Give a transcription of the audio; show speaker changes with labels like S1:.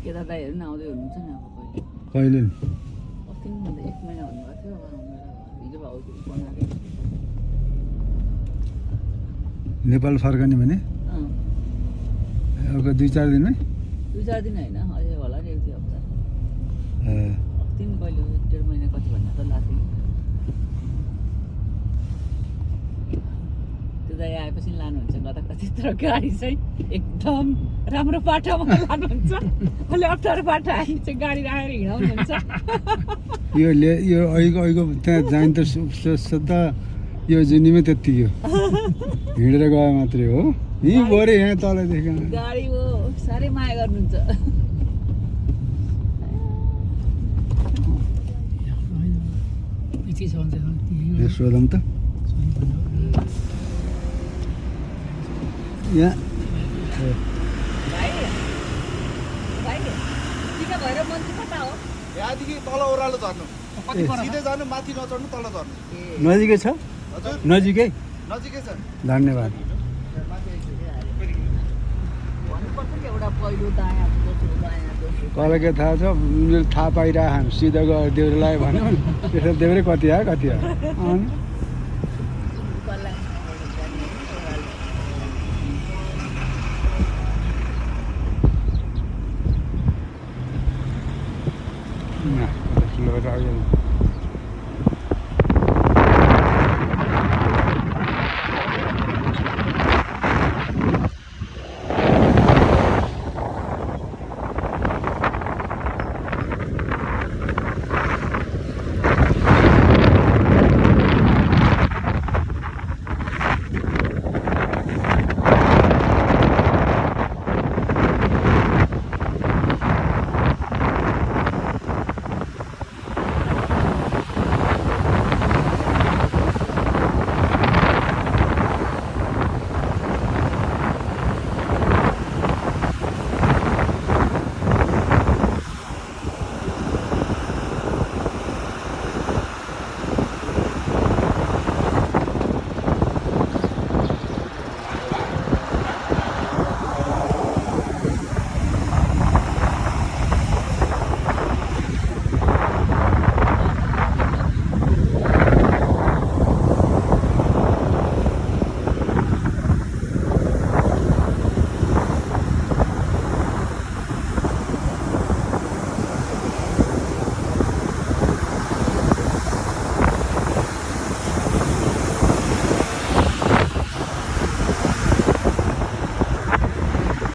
S1: केटा दाइहरू पनि आउँदै हुनुहुन्छ नि अब कहिले
S2: कहिले नि
S1: अस्ति पनि भन्दा 1 महिना भन्नुभएको थियो अब हिजो भाउजू बनाएको
S2: नेपाल फर्कने भने अब 2-4 दिनमै
S1: 2-4 दिन होइन अझै होला नि 1-2 हप्ता
S2: ए,
S1: अस्ति पनि कहिले 1.5 महिना कति भन्दा त लाग्थ्यो त्यो दाइ आएपछि लानुहुन्छ कता कति तर गाडी चाहिँ एकदम राम्रो बाटोमा लानुहुन्छ अलि अप्ठ्यारो बाटो आयो चाहिँ गाडी राखेर हिँडाउनुहुन्छ
S2: यो अहिलेको त्यहाँ जान्छ सोद्धा यो जुनीमै त्यत्तिकै हिँडेर गए मात्रै हो यहीँ गऱ्यो यहाँ तलदेखि
S1: गाडी हो साह्रै माया गर्नुहुन्छ
S2: यहाँ सोधौँ त यहाँ
S1: भाइ भाइ टिका भएर मन्दिर कता हो
S3: यहाँदेखि तल ओह्रालो झर्नु सिधै जानु माथि नचढ्नु तल झर्नु
S2: नजिकै छ
S3: हजुर
S2: नजिकै
S3: नजिकै छ
S2: धन्यवाद
S1: भन्नुपर्छ नि एउटा पहिलो दायाँ दोस्रो दायाँ दोस्रो
S2: कसलाई के थाहा छ उनीहरूले थाहा पाइरहेको सिधा गएर देउरे लगायो भन्यो त्यसो देउरे कति आयो